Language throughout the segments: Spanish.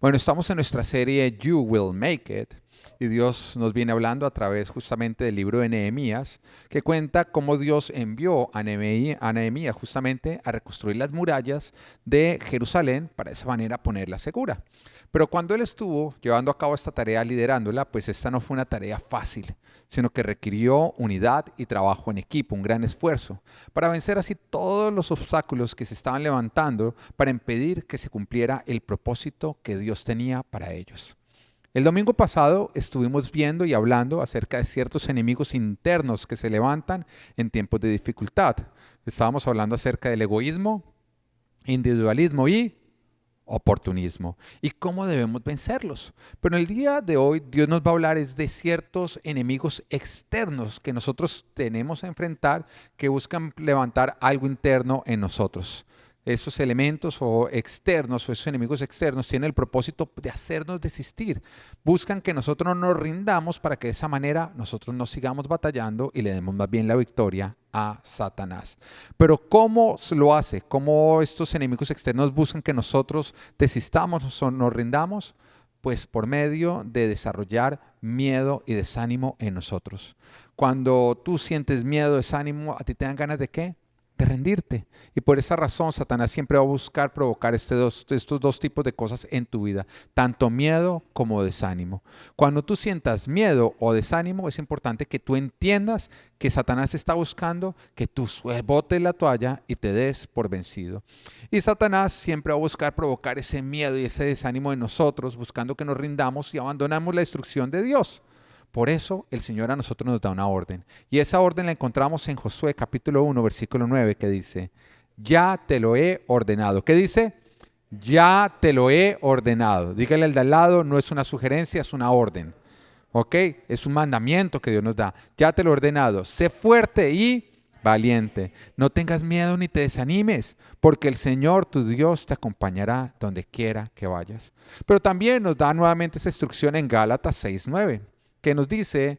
Bueno, estamos en nuestra serie You Will Make It y Dios nos viene hablando a través justamente del libro de Nehemías, que cuenta cómo Dios envió a Nehemías justamente a reconstruir las murallas de Jerusalén para de esa manera ponerla segura. Pero cuando él estuvo llevando a cabo esta tarea, liderándola, pues esta no fue una tarea fácil, sino que requirió unidad y trabajo en equipo, un gran esfuerzo, para vencer así todos los obstáculos que se estaban levantando para impedir que se cumpliera el propósito que Dios tenía para ellos. El domingo pasado estuvimos viendo y hablando acerca de ciertos enemigos internos que se levantan en tiempos de dificultad. Estábamos hablando acerca del egoísmo, individualismo y oportunismo y cómo debemos vencerlos. Pero en el día de hoy Dios nos va a hablar es de ciertos enemigos externos que nosotros tenemos a enfrentar que buscan levantar algo interno en nosotros. Esos elementos o externos o esos enemigos externos tienen el propósito de hacernos desistir. Buscan que nosotros no nos rindamos para que de esa manera nosotros no sigamos batallando y le demos más bien la victoria a Satanás. Pero ¿cómo lo hace? ¿Cómo estos enemigos externos buscan que nosotros desistamos o nos rindamos? Pues por medio de desarrollar miedo y desánimo en nosotros. Cuando tú sientes miedo, desánimo, ¿a ti te dan ganas de qué? De rendirte. Y por esa razón Satanás siempre va a buscar provocar estos dos tipos de cosas en tu vida, tanto miedo como desánimo. Cuando tú sientas miedo o desánimo, es importante que tú entiendas que Satanás está buscando que tú botes la toalla y te des por vencido. Y Satanás siempre va a buscar provocar ese miedo y ese desánimo en nosotros, buscando que nos rindamos y abandonamos la instrucción de Dios. Por eso el Señor a nosotros nos da una orden. Y esa orden la encontramos en Josué capítulo 1, versículo 9, que dice, ya te lo he ordenado. ¿Qué dice? Ya te lo he ordenado. Dígale al de al lado, no es una sugerencia, es una orden. ¿Ok? Es un mandamiento que Dios nos da. Ya te lo he ordenado. Sé fuerte y valiente. No tengas miedo ni te desanimes, porque el Señor tu Dios te acompañará donde quiera que vayas. Pero también nos da nuevamente esa instrucción en Gálatas 6:9, que nos dice,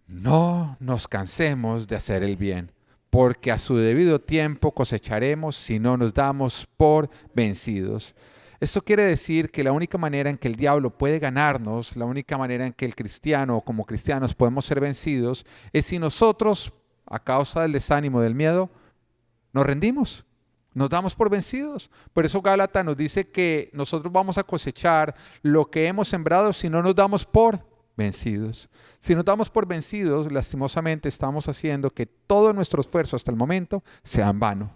no nos cansemos de hacer el bien, porque a su debido tiempo cosecharemos si no nos damos por vencidos. Esto quiere decir que la única manera en que el diablo puede ganarnos, la única manera en que el cristiano o como cristianos podemos ser vencidos, es si nosotros, a causa del desánimo, del miedo, nos rendimos. Nos damos por vencidos. Por eso Gálatas nos dice que nosotros vamos a cosechar lo que hemos sembrado si no nos damos por vencidos. Si nos damos por vencidos, lastimosamente estamos haciendo que todo nuestro esfuerzo hasta el momento sea en vano.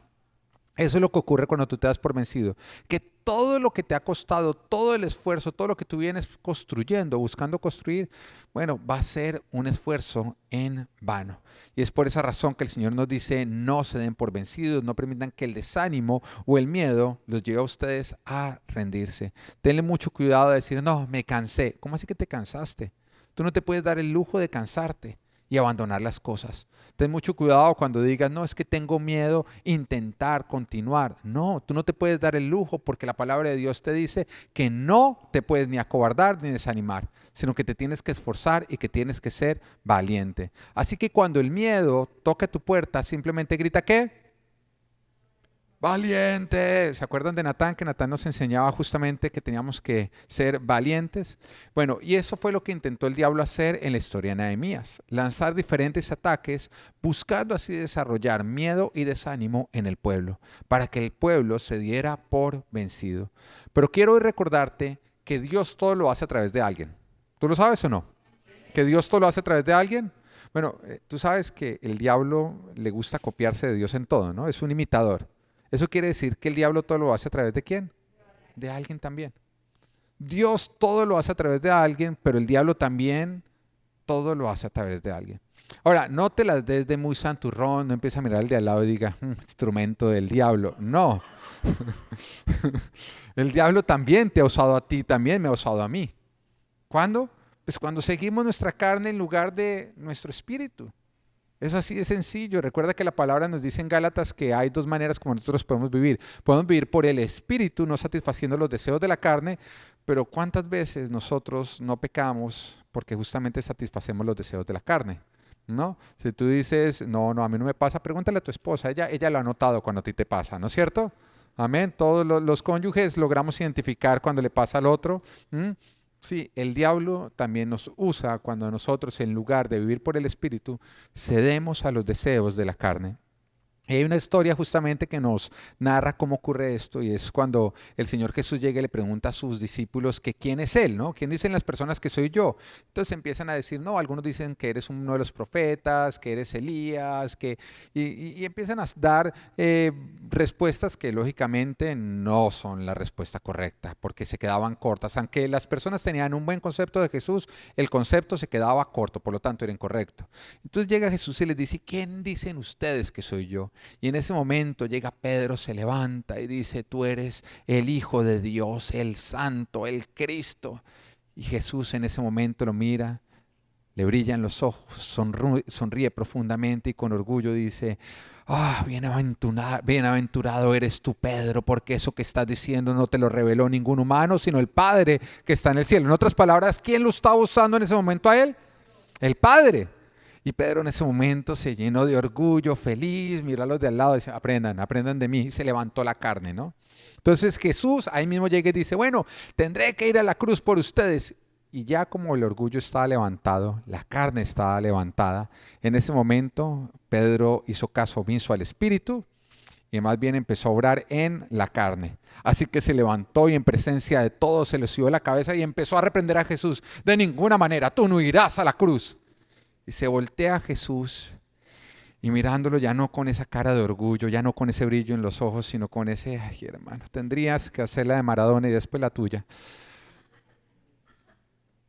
Eso es lo que ocurre cuando tú te das por vencido. Que todo lo que te ha costado, todo el esfuerzo, todo lo que tú vienes construyendo, buscando construir, bueno, va a ser un esfuerzo en vano. Y es por esa razón que el Señor nos dice, no se den por vencidos, no permitan que el desánimo o el miedo los lleve a ustedes a rendirse. Tenle mucho cuidado de decir, no, me cansé. ¿Cómo así que te cansaste? Tú no te puedes dar el lujo de cansarte y abandonar las cosas. Ten mucho cuidado cuando digas, no, es que tengo miedo, intentar continuar. No, tú no te puedes dar el lujo porque la palabra de Dios te dice que no te puedes ni acobardar ni desanimar, sino que te tienes que esforzar y que tienes que ser valiente. Así que cuando el miedo toque tu puerta, simplemente grita, ¿qué? Valiente. ¿Se acuerdan de Natán? Que Natán nos enseñaba justamente que teníamos que ser valientes. Bueno, y eso fue lo que intentó el diablo hacer en la historia de Nehemías. Lanzar diferentes ataques, buscando así desarrollar miedo y desánimo en el pueblo, para que el pueblo se diera por vencido. Pero quiero hoy recordarte que Dios todo lo hace a través de alguien. ¿Tú lo sabes o no? ¿Que Dios todo lo hace a través de alguien? Bueno, tú sabes que el diablo le gusta copiarse de Dios en todo, ¿no? Es un imitador. Eso quiere decir que el diablo todo lo hace a través de ¿quién? De alguien también. Dios todo lo hace a través de alguien, pero el diablo también todo lo hace a través de alguien. Ahora, no te las des de muy santurrón, no empieza a mirar al de al lado y diga, instrumento del diablo. No. El diablo también te ha usado a ti, también me ha usado a mí. ¿Cuándo? Pues cuando seguimos nuestra carne en lugar de nuestro espíritu. Es así de sencillo. Recuerda que la palabra nos dice en Gálatas que hay dos maneras como nosotros podemos vivir. Podemos vivir por el espíritu, no satisfaciendo los deseos de la carne, pero ¿cuántas veces nosotros no pecamos porque justamente satisfacemos los deseos de la carne? ¿No? Si tú dices, no, a mí no me pasa, pregúntale a tu esposa, ella lo ha notado cuando a ti te pasa, ¿no es cierto? Amén. Todos los cónyuges logramos identificar cuando le pasa al otro. ¿Mm? Sí, el diablo también nos usa cuando nosotros, en lugar de vivir por el Espíritu, cedemos a los deseos de la carne. Y hay una historia justamente que nos narra cómo ocurre esto, y es cuando el Señor Jesús llega y le pregunta a sus discípulos que quién es Él, ¿no? ¿Quién dicen las personas que soy yo? Entonces empiezan a decir, no, algunos dicen que eres uno de los profetas, que eres Elías, y empiezan a dar respuestas que lógicamente no son la respuesta correcta, porque se quedaban cortas. Aunque las personas tenían un buen concepto de Jesús, el concepto se quedaba corto, por lo tanto era incorrecto. Entonces llega Jesús y les dice, ¿quién dicen ustedes que soy yo? Y en ese momento llega Pedro, se levanta y dice, tú eres el Hijo de Dios, el Santo, el Cristo. Y Jesús en ese momento lo mira, le brillan los ojos, sonríe profundamente y con orgullo dice, bienaventurado eres tú, Pedro, porque eso que estás diciendo no te lo reveló ningún humano, sino el Padre que está en el cielo. En otras palabras, ¿quién lo estaba usando en ese momento a él? El Padre. Y Pedro en ese momento se llenó de orgullo, feliz, miró a los de al lado y dice, aprendan de mí. Y se levantó la carne, ¿no? Entonces Jesús ahí mismo llega y dice, bueno, tendré que ir a la cruz por ustedes. Y ya como el orgullo estaba levantado, la carne estaba levantada, en ese momento Pedro hizo caso omiso al Espíritu y más bien empezó a obrar en la carne. Así que se levantó y en presencia de todos se le subió la cabeza y empezó a reprender a Jesús. De ninguna manera, tú no irás a la cruz. Y se voltea a Jesús y mirándolo ya no con esa cara de orgullo, ya no con ese brillo en los ojos, sino con ese, ay hermano, tendrías que hacer la de Maradona y después la tuya.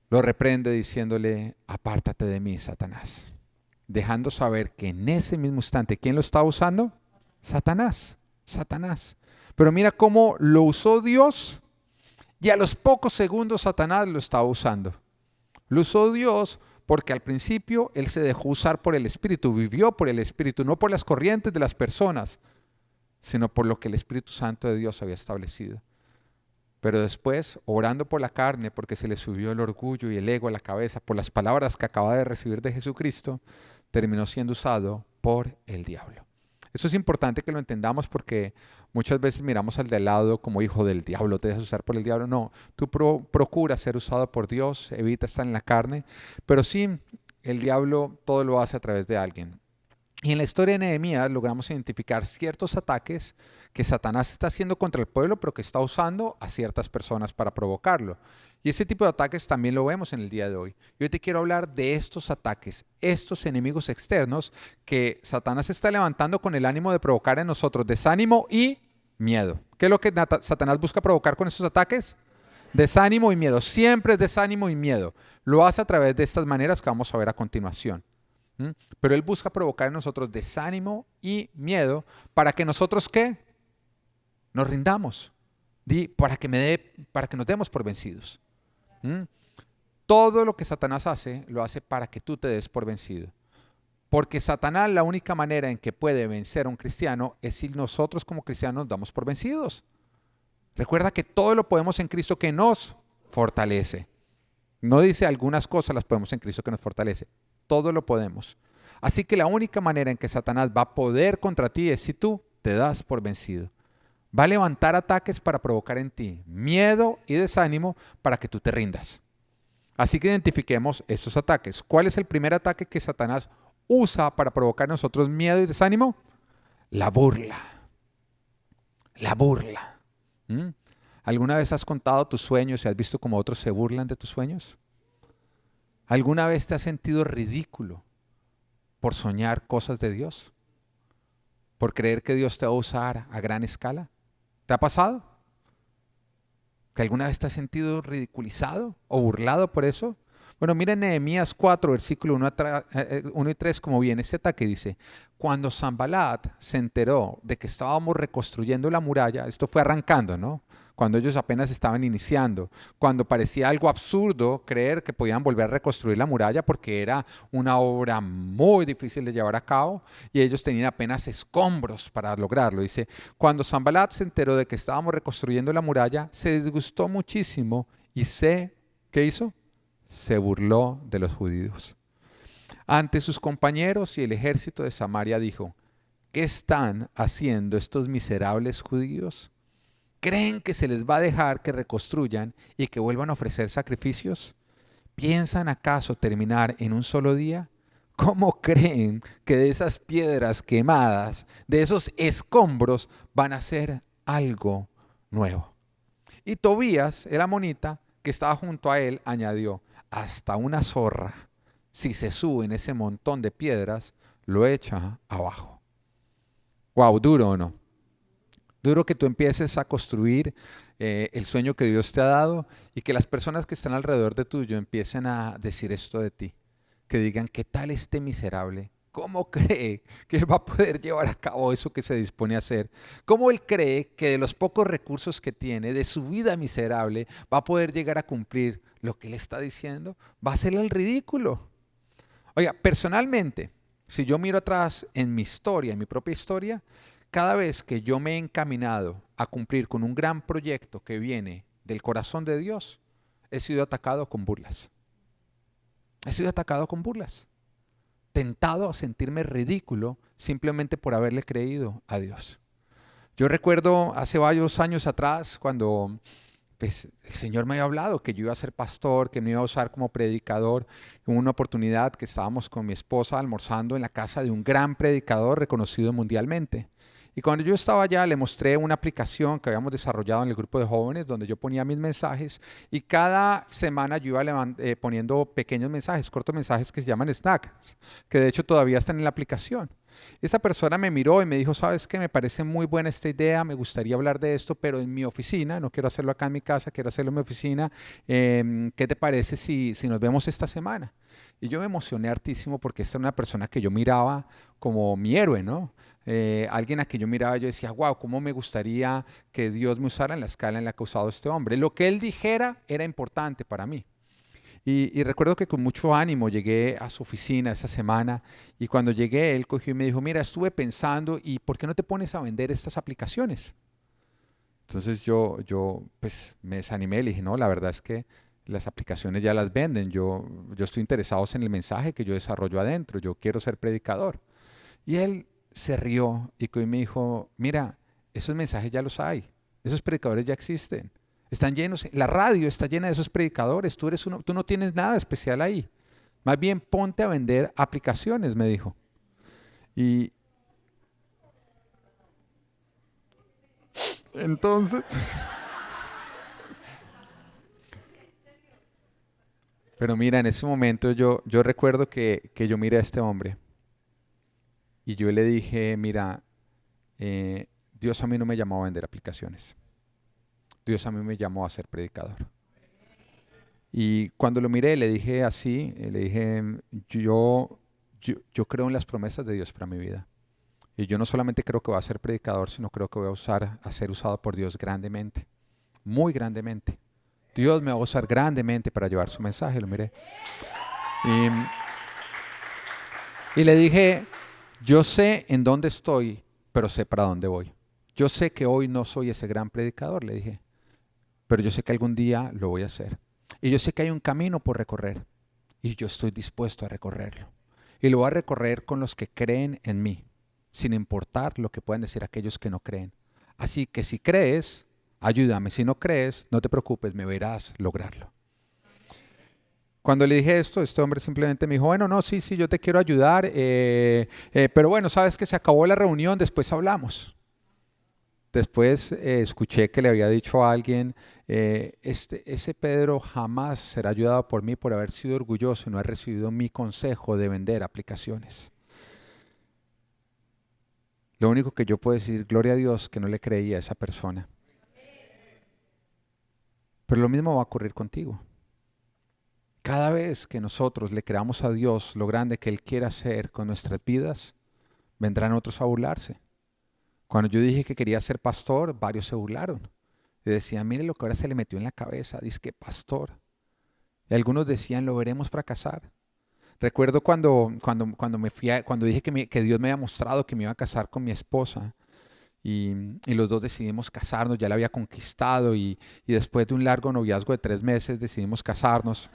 Lo reprende diciéndole, apártate de mí, Satanás. Dejando saber que en ese mismo instante, ¿quién lo estaba usando? Satanás, Satanás. Pero mira cómo lo usó Dios y a los pocos segundos Satanás lo estaba usando. Lo usó Dios porque al principio él se dejó usar por el Espíritu, vivió por el Espíritu, no por las corrientes de las personas, sino por lo que el Espíritu Santo de Dios había establecido. Pero después, orando por la carne, porque se le subió el orgullo y el ego a la cabeza por las palabras que acaba de recibir de Jesucristo, terminó siendo usado por el diablo. Eso es importante que lo entendamos porque muchas veces miramos al de al lado como hijo del diablo, te dejas usar por el diablo. No, tú procuras ser usado por Dios, evita estar en la carne, pero sí, el diablo todo lo hace a través de alguien. Y en la historia de Nehemías logramos identificar ciertos ataques que Satanás está haciendo contra el pueblo, pero que está usando a ciertas personas para provocarlo. Y ese tipo de ataques también lo vemos en el día de hoy. Y hoy te quiero hablar de estos ataques, estos enemigos externos que Satanás está levantando con el ánimo de provocar en nosotros desánimo y miedo. ¿Qué es lo que Satanás busca provocar con estos ataques? Desánimo y miedo. Siempre es desánimo y miedo. Lo hace a través de estas maneras que vamos a ver a continuación. Pero él busca provocar en nosotros desánimo y miedo para que nosotros, ¿qué? Nos rindamos, para que nos demos por vencidos. Todo lo que Satanás hace, lo hace para que tú te des por vencido. Porque Satanás, la única manera en que puede vencer a un cristiano es si nosotros como cristianos nos damos por vencidos. Recuerda que todo lo podemos en Cristo que nos fortalece. No dice algunas cosas las podemos en Cristo que nos fortalece. Todo lo podemos. Así que la única manera en que Satanás va a poder contra ti es si tú te das por vencido. Va a levantar ataques para provocar en ti miedo y desánimo para que tú te rindas. Así que identifiquemos estos ataques. ¿Cuál es el primer ataque que Satanás usa para provocar en nosotros miedo y desánimo? La burla. La burla. ¿Alguna vez has contado tus sueños y has visto cómo otros se burlan de tus sueños? ¿Alguna vez te has sentido ridículo por soñar cosas de Dios? ¿Por creer que Dios te va a usar a gran escala? ¿Te ha pasado? ¿Que alguna vez te has sentido ridiculizado o burlado por eso? Bueno, mira en Nehemías 4, versículo 1 y 3, como viene este ataque, dice, cuando Sanbalat se enteró de que estábamos reconstruyendo la muralla, esto fue arrancando, ¿no? Cuando ellos apenas estaban iniciando, cuando parecía algo absurdo creer que podían volver a reconstruir la muralla porque era una obra muy difícil de llevar a cabo y ellos tenían apenas escombros para lograrlo. Dice, cuando Sanbalat se enteró de que estábamos reconstruyendo la muralla, se disgustó muchísimo y ¿qué hizo? Se burló de los judíos. Ante sus compañeros y el ejército de Samaria dijo, ¿qué están haciendo estos miserables judíos? ¿Creen que se les va a dejar que reconstruyan y que vuelvan a ofrecer sacrificios? ¿Piensan acaso terminar en un solo día? ¿Cómo creen que de esas piedras quemadas, de esos escombros, van a hacer algo nuevo? Y Tobías, el amonita, que estaba junto a él, añadió, hasta una zorra, si se sube en ese montón de piedras, lo echa abajo. Wow, duro o no. Duro que tú empieces a construir el sueño que Dios te ha dado y que las personas que están alrededor de tuyo empiecen a decir esto de ti. Que digan, ¿qué tal este miserable? ¿Cómo cree que él va a poder llevar a cabo eso que se dispone a hacer? ¿Cómo él cree que de los pocos recursos que tiene, de su vida miserable, va a poder llegar a cumplir lo que él está diciendo? Va a ser el ridículo. Oiga, personalmente, si yo miro atrás en mi historia, en mi propia historia, cada vez que yo me he encaminado a cumplir con un gran proyecto que viene del corazón de Dios, he sido atacado con burlas. He sido atacado con burlas. Tentado a sentirme ridículo simplemente por haberle creído a Dios. Yo recuerdo hace varios años atrás cuando pues, el Señor me había hablado que yo iba a ser pastor, que me iba a usar como predicador. En una oportunidad que estábamos con mi esposa almorzando en la casa de un gran predicador reconocido mundialmente. Y cuando yo estaba allá le mostré una aplicación que habíamos desarrollado en el grupo de jóvenes donde yo ponía mis mensajes y cada semana yo iba poniendo pequeños mensajes, cortos mensajes que se llaman snacks, que de hecho todavía están en la aplicación. Esa persona me miró y me dijo, ¿sabes qué? Me parece muy buena esta idea, me gustaría hablar de esto, pero en mi oficina, no quiero hacerlo acá en mi casa, quiero hacerlo en mi oficina. ¿Qué te parece si nos vemos esta semana? Y yo me emocioné hartísimo porque esta era una persona que yo miraba como mi héroe, ¿no? Alguien a quien yo miraba, yo decía, wow, cómo me gustaría que Dios me usara en la escala en la que ha usado este hombre. Lo que él dijera era importante para mí. Y recuerdo que con mucho ánimo llegué a su oficina esa semana y cuando llegué él cogió y me dijo, mira, estuve pensando y ¿por qué no te pones a vender estas aplicaciones? Entonces yo pues me desanimé, le dije, no, la verdad es que las aplicaciones ya las venden, yo estoy interesado en el mensaje que yo desarrollo adentro, yo quiero ser predicador. Y él se rió y me dijo, mira, esos mensajes ya los hay, esos predicadores ya existen, están llenos, la radio está llena de esos predicadores, tú no tienes nada especial ahí, más bien ponte a vender aplicaciones, me dijo. Y entonces, pero mira, en ese momento yo recuerdo que yo miré a este hombre y yo le dije, mira, Dios a mí no me llamó a vender aplicaciones. Dios a mí me llamó a ser predicador. Y cuando lo miré, le dije así, le dije, yo creo en las promesas de Dios para mi vida. Y yo no solamente creo que voy a ser predicador, sino creo que voy a ser usado por Dios grandemente, muy grandemente. Dios me va a usar grandemente para llevar su mensaje, lo miré. Y le dije, yo sé en dónde estoy, pero sé para dónde voy. Yo sé que hoy no soy ese gran predicador, le dije, pero yo sé que algún día lo voy a hacer. Y yo sé que hay un camino por recorrer y yo estoy dispuesto a recorrerlo. Y lo voy a recorrer con los que creen en mí, sin importar lo que puedan decir aquellos que no creen. Así que si crees, ayúdame. Si no crees, no te preocupes, me verás lograrlo. Cuando le dije esto, este hombre simplemente me dijo, bueno, no, sí, yo te quiero ayudar, pero bueno, sabes que se acabó la reunión, después hablamos. Después escuché que le había dicho a alguien, ese Pedro jamás será ayudado por mí por haber sido orgulloso y no haber recibido mi consejo de vender aplicaciones. Lo único que yo puedo decir, gloria a Dios que no le creía a esa persona. Pero lo mismo va a ocurrir contigo. Cada vez que nosotros le creamos a Dios lo grande que Él quiere hacer con nuestras vidas, vendrán otros a burlarse. Cuando yo dije que quería ser pastor, varios se burlaron. Y decían, mire lo que ahora se le metió en la cabeza, dice que pastor. Y algunos decían, lo veremos fracasar. Recuerdo cuando dije que Dios me había mostrado que me iba a casar con mi esposa y los dos decidimos casarnos, ya la había conquistado y después de un largo noviazgo de 3 meses decidimos casarnos.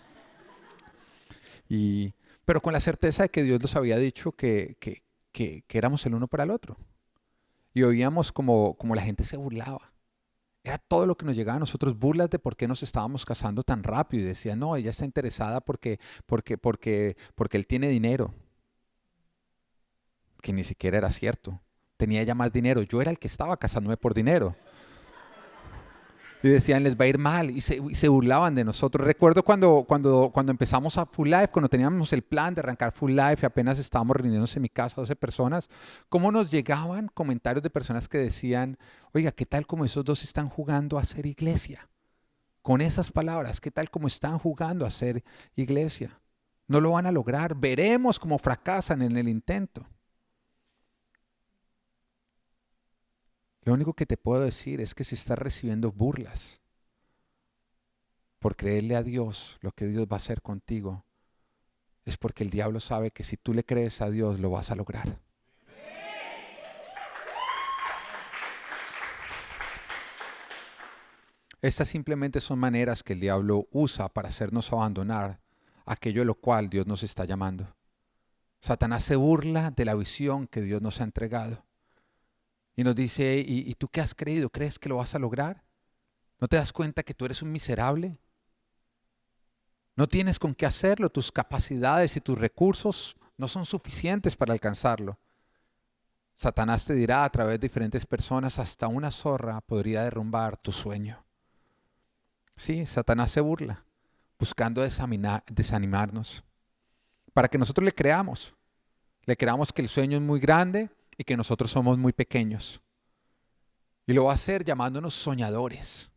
Pero con la certeza de que Dios nos había dicho que éramos el uno para el otro. Y oíamos como la gente se burlaba. Era todo lo que nos llegaba a nosotros, burlas de por qué nos estábamos casando tan rápido. Y decían, no, ella está interesada porque él tiene dinero, que ni siquiera era cierto. Tenía ella más dinero. Yo era el que estaba casándome por dinero. Y decían, les va a ir mal. Y se burlaban de nosotros. Recuerdo cuando empezamos a Full Life, cuando teníamos el plan de arrancar Full Life y apenas estábamos reuniéndonos en mi casa, 12 personas, cómo nos llegaban comentarios de personas que decían, oiga, ¿qué tal como esos dos están jugando a hacer iglesia? Con esas palabras, ¿qué tal como están jugando a hacer iglesia? No lo van a lograr. Veremos cómo fracasan en el intento. Lo único que te puedo decir es que si estás recibiendo burlas por creerle a Dios lo que Dios va a hacer contigo, es porque el diablo sabe que si tú le crees a Dios lo vas a lograr. Estas simplemente son maneras que el diablo usa para hacernos abandonar aquello de lo cual Dios nos está llamando. Satanás se burla de la visión que Dios nos ha entregado. Y nos dice, ¿y tú qué has creído? ¿Crees que lo vas a lograr? ¿No te das cuenta que tú eres un miserable? ¿No tienes con qué hacerlo? Tus capacidades y tus recursos no son suficientes para alcanzarlo. Satanás te dirá a través de diferentes personas, hasta una zorra podría derrumbar tu sueño. Sí, Satanás se burla, buscando desanimarnos, para que nosotros le creamos que el sueño es muy grande y que nosotros somos muy pequeños. Y lo va a hacer llamándonos soñadores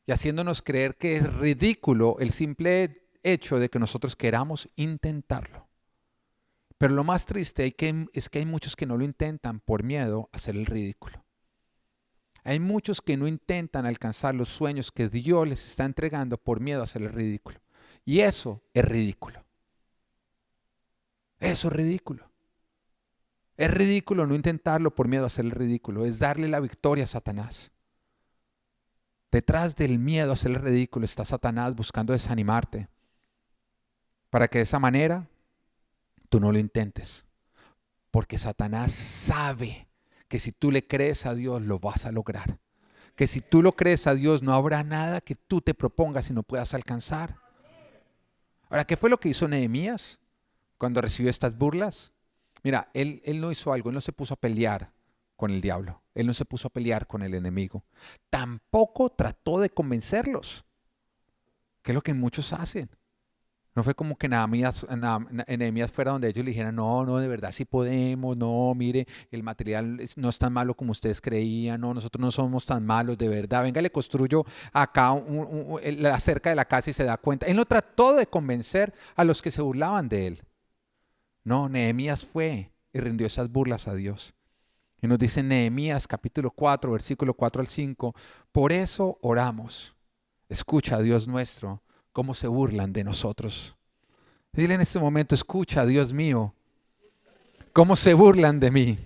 y haciéndonos creer que es ridículo el simple hecho de que nosotros queramos intentarlo. Pero lo más triste es que hay muchos que no lo intentan por miedo a hacer el ridículo. Hay muchos que no intentan alcanzar los sueños que Dios les está entregando por miedo a hacer el ridículo. Y eso es ridículo. Eso es ridículo. Es ridículo no intentarlo por miedo a hacer el ridículo. Es darle la victoria a Satanás. Detrás del miedo a hacer el ridículo está Satanás buscando desanimarte para que de esa manera tú no lo intentes. Porque Satanás sabe que si tú le crees a Dios lo vas a lograr. Que si tú lo crees a Dios no habrá nada que tú te propongas y no puedas alcanzar. Ahora, ¿qué fue lo que hizo Nehemías cuando recibió estas burlas? Mira, él no hizo algo, él no se puso a pelear con el diablo. Él no se puso a pelear con el enemigo. Tampoco trató de convencerlos, que es lo que muchos hacen. No fue como que Nehemías fuera donde ellos le dijeran, no, de verdad sí podemos, no, mire, el material no es tan malo como ustedes creían, no, nosotros no somos tan malos, de verdad, venga, le construyo acá la cerca de la casa y se da cuenta. Él no trató de convencer a los que se burlaban de él. No, Nehemías fue y rindió esas burlas a Dios. Y nos dice Nehemías capítulo 4, versículo 4 al 5, por eso oramos. Escucha, Dios nuestro, cómo se burlan de nosotros. Dile en este momento, escucha, Dios mío, cómo se burlan de mí.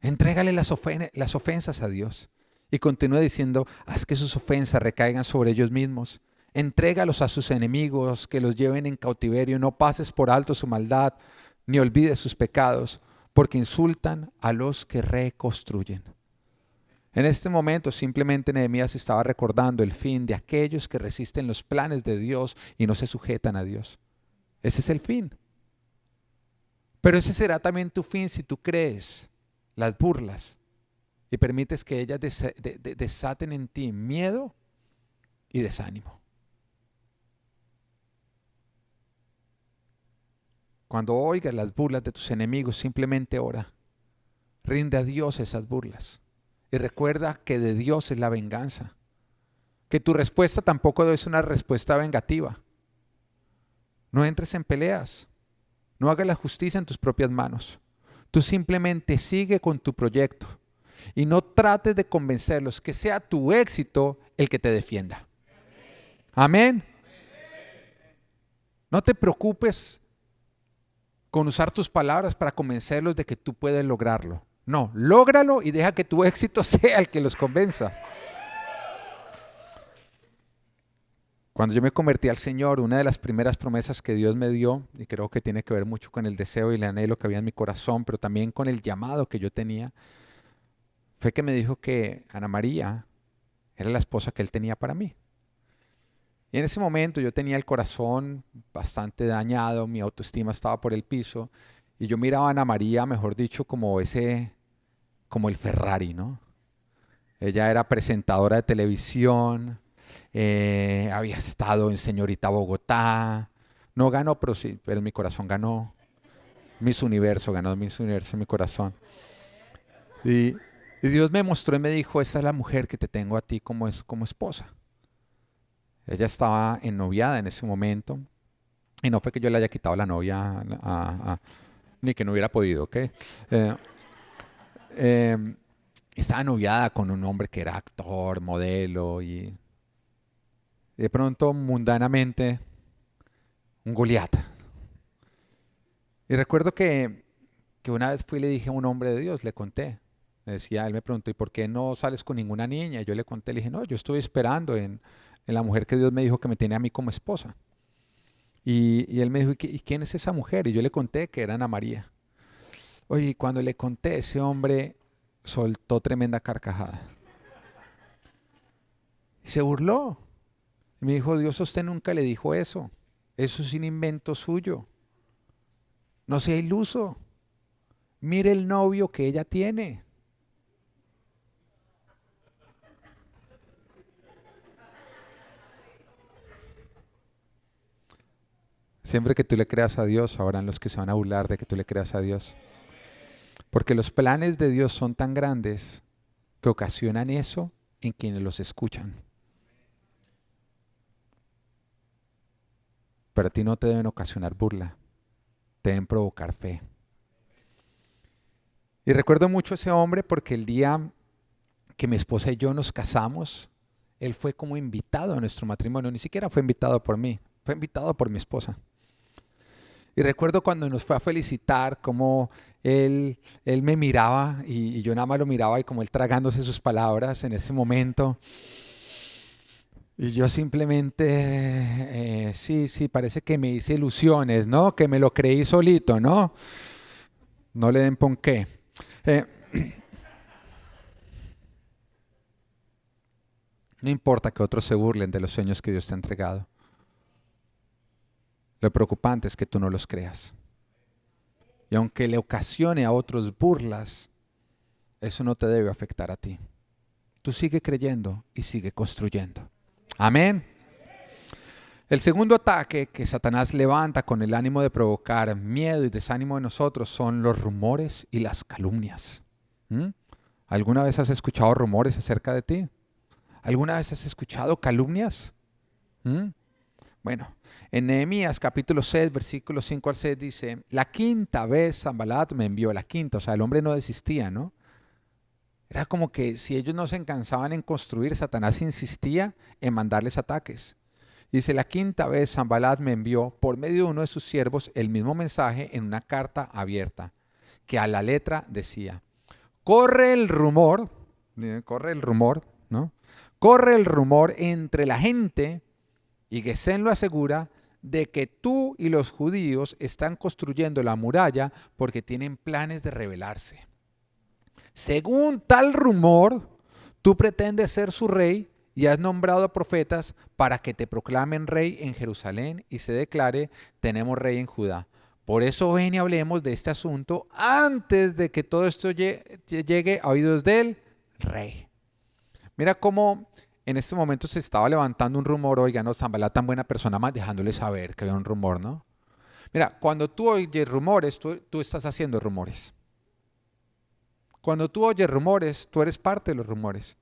Entrégale las ofensas a Dios. Y continúa diciendo, haz que sus ofensas recaigan sobre ellos mismos. Entrégalos a sus enemigos, que los lleven en cautiverio. No pases por alto su maldad, ni olvides sus pecados, porque insultan a los que reconstruyen. En este momento simplemente Nehemías estaba recordando el fin de aquellos que resisten los planes de Dios y no se sujetan a Dios. Ese es el fin. Pero ese será también tu fin si tú crees las burlas y permites que ellas desaten en ti miedo y desánimo. Cuando oigas las burlas de tus enemigos, simplemente ora. Rinde a Dios esas burlas. Y recuerda que de Dios es la venganza. Que tu respuesta tampoco debe ser una respuesta vengativa. No entres en peleas. No hagas la justicia en tus propias manos. Tú simplemente sigue con tu proyecto. Y no trates de convencerlos, que sea tu éxito el que te defienda. Amén. No te preocupes con usar tus palabras para convencerlos de que tú puedes lograrlo. No, lógralo y deja que tu éxito sea el que los convenza. Cuando yo me convertí al Señor, una de las primeras promesas que Dios me dio, y creo que tiene que ver mucho con el deseo y el anhelo que había en mi corazón, pero también con el llamado que yo tenía, fue que me dijo que Ana María era la esposa que él tenía para mí. Y en ese momento yo tenía el corazón bastante dañado, mi autoestima estaba por el piso y yo miraba a Ana María, mejor dicho, como el Ferrari, ¿no? Ella era presentadora de televisión, había estado en Señorita Bogotá, no ganó, pero sí, pero en mi corazón ganó. Ganó Miss Universo en mi corazón. Y, y Dios me mostró y me dijo, esta es la mujer que te tengo a ti como esposa. Ella estaba ennoviada en ese momento. Y no fue que yo le haya quitado la novia, ni que no hubiera podido, ¿ok? Eh, eh, Estaba noviada con un hombre que era actor, modelo, y de pronto, mundanamente, un Goliat. Y recuerdo que una vez fui y le dije a un hombre de Dios, le conté. Me decía, él me preguntó, ¿y por qué no sales con ninguna niña? Y yo le conté, le dije, no, yo estoy esperando en la mujer que Dios me dijo que me tiene a mí como esposa. Y él me dijo, ¿y quién es esa mujer? Y yo le conté que era Ana María. Oye, y cuando le conté, ese hombre soltó tremenda carcajada. Y se burló. Y me dijo, Dios a usted nunca le dijo eso. Eso es un invento suyo. No sea iluso. Mire el novio que ella tiene. Siempre que tú le creas a Dios, habrán los que se van a burlar de que tú le creas a Dios. Porque los planes de Dios son tan grandes que ocasionan eso en quienes los escuchan. Pero a ti no te deben ocasionar burla, te deben provocar fe. Y recuerdo mucho a ese hombre porque el día que mi esposa y yo nos casamos, él fue como invitado a nuestro matrimonio, ni siquiera fue invitado por mí, fue invitado por mi esposa. Y recuerdo cuando nos fue a felicitar, cómo él me miraba y yo nada más lo miraba y como él tragándose sus palabras en ese momento. Y yo simplemente, sí, parece que me hice ilusiones, ¿no? Que me lo creí solito, ¿no? No le den ponqué. Eh, no importa que otros se burlen de los sueños que Dios te ha entregado. Lo preocupante es que tú no los creas. Y aunque le ocasione a otros burlas, eso no te debe afectar a ti. Tú sigue creyendo y sigue construyendo. Amén. El segundo ataque que Satanás levanta con el ánimo de provocar miedo y desánimo en nosotros son los rumores y las calumnias. ¿Mm? ¿Alguna vez has escuchado rumores acerca de ti? ¿Alguna vez has escuchado calumnias? ¿Mm? Bueno, en Nehemías capítulo 6, versículos 5 al 6 dice, la quinta vez Sanbalat me envió, la quinta, o sea, el hombre no desistía, ¿no? Era como que si ellos no se cansaban en construir, Satanás insistía en mandarles ataques. Dice, la quinta vez Sanbalat me envió por medio de uno de sus siervos el mismo mensaje en una carta abierta, que a la letra decía, corre el rumor, ¿no? Corre el rumor entre la gente, y Gesén lo asegura, de que tú y los judíos están construyendo la muralla porque tienen planes de rebelarse. Según tal rumor, tú pretendes ser su rey y has nombrado profetas para que te proclamen rey en Jerusalén y se declare, tenemos rey en Judá. Por eso ven y hablemos de este asunto antes de que todo esto llegue a oídos del rey. Mira cómo en este momento se estaba levantando un rumor, oiga, no, Sanbalat tan buena persona, más dejándole saber que había un rumor, ¿no? Mira, cuando tú oyes rumores, tú estás haciendo rumores. Cuando tú oyes rumores, tú eres parte de los rumores.